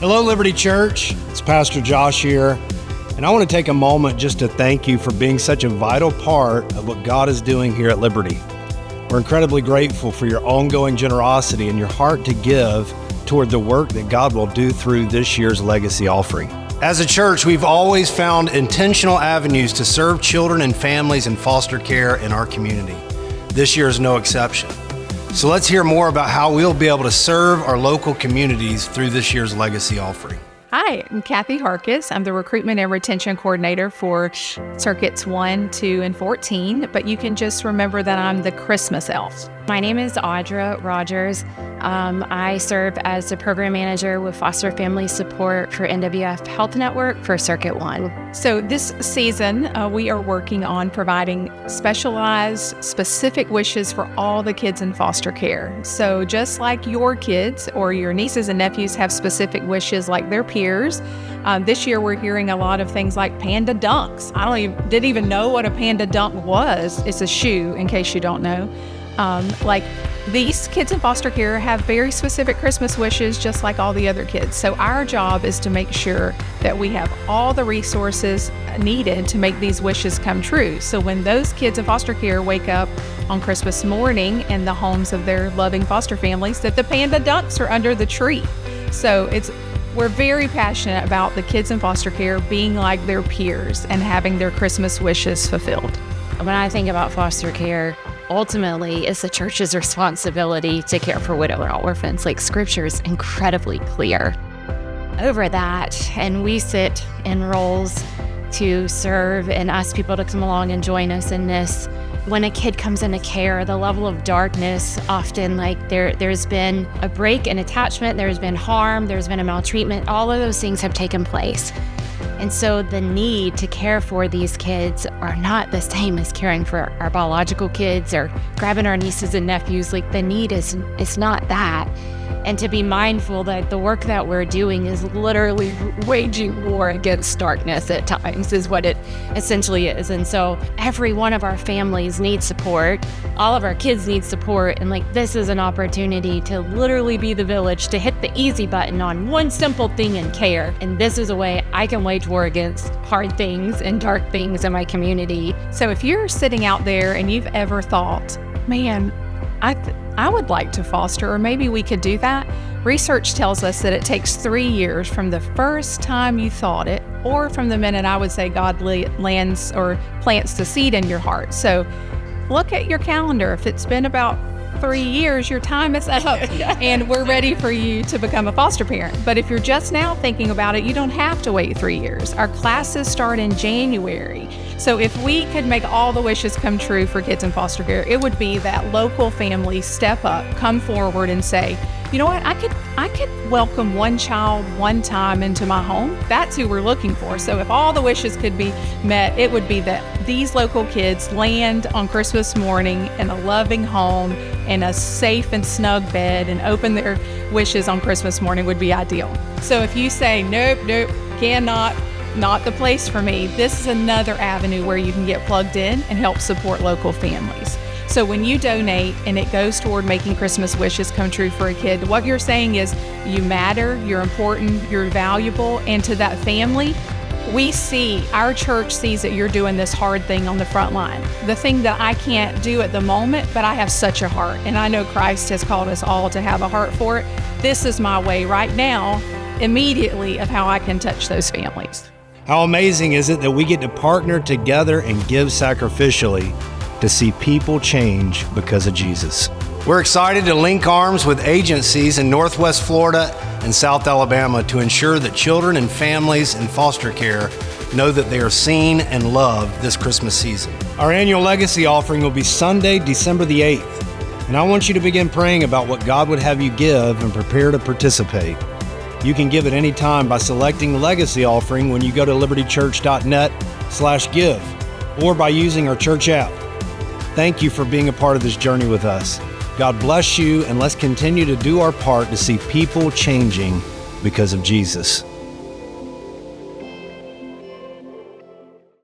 Hello, Liberty Church. It's Pastor Josh here, and I want to take a moment just to thank you for being such a vital part of what God is doing here at Liberty. We're incredibly grateful for your ongoing generosity and your heart to give toward the work that God will do through this year's legacy offering. As a church, we've always found intentional avenues to serve children and families in foster care in our community. This year is no exception. So let's hear more about how we'll be able to serve our local communities through this year's legacy offering. Hi, I'm Kathy Harkis. I'm the Recruitment and Retention Coordinator for Circuits 1, 2, and 14, but you can just remember that I'm the Christmas elf. My name is Audra Rogers. I serve as the Program Manager with Foster Family Support for NWF Health Network for Circuit 1. So this season, we are working on providing specialized, specific wishes for all the kids in foster care. So just like your kids or your nieces and nephews have specific wishes like their peers, this year we're hearing a lot of things like panda dunks. Didn't even know what a panda dunk was. It's a shoe, in case you don't know. These kids in foster care have very specific Christmas wishes just like all the other kids. So our job is to make sure that we have all the resources needed to make these wishes come true. So when those kids in foster care wake up on Christmas morning in the homes of their loving foster families, that the panda dunks are under the tree. So we're very passionate about the kids in foster care being like their peers and having their Christmas wishes fulfilled. When I think about foster care, ultimately, it's the church's responsibility to care for widow and orphans. Scripture is incredibly clear over that. And we sit in roles to serve and ask people to come along and join us in this. When a kid comes into care, the level of darkness, often there's been a break in attachment, there's been harm, there's been a maltreatment, all of those things have taken place. And so the need to care for these kids are not the same as caring for our biological kids or grabbing our nieces and nephews. The need is not that. And to be mindful that the work that we're doing is literally waging war against darkness at times is what it essentially is. And so every one of our families needs support. All of our kids need support. And this is an opportunity to literally be the village, to hit the easy button on one simple thing in care. And this is a way I can wage war against hard things and dark things in my community. So if you're sitting out there and you've ever thought, man, I would like to foster, or maybe we could do that. Research tells us that it takes 3 years from the first time you thought it, or from the minute I would say God lands or plants the seed in your heart. So look at your calendar. If it's been about 3 years, your time is up and we're ready for you to become a foster parent. But if you're just now thinking about it, you don't have to wait 3 years. Our classes start in January. So if we could make all the wishes come true for kids in foster care, it would be that local families step up, come forward and say, you know what, I could welcome one child one time into my home. That's who we're looking for. So if all the wishes could be met, it would be that these local kids land on Christmas morning in a loving home, in a safe and snug bed, and open their wishes on Christmas morning would be ideal. So if you say, nope, cannot, not the place for me, this is another avenue where you can get plugged in and help support local families. So when you donate and it goes toward making Christmas wishes come true for a kid, what you're saying is you matter, you're important, you're valuable, and to that family, our church sees that you're doing this hard thing on the front line. The thing that I can't do at the moment, but I have such a heart, and I know Christ has called us all to have a heart for it. This is my way right now, immediately, of how I can touch those families. How amazing is it that we get to partner together and give sacrificially to see people change because of Jesus? We're excited to link arms with agencies in Northwest Florida and South Alabama to ensure that children and families in foster care know that they are seen and loved this Christmas season. Our annual legacy offering will be Sunday, December the 8th, and I want you to begin praying about what God would have you give and prepare to participate. You can give at any time by selecting Legacy Offering when you go to libertychurch.net/give or by using our church app. Thank you for being a part of this journey with us. God bless you, and let's continue to do our part to see people changing because of Jesus.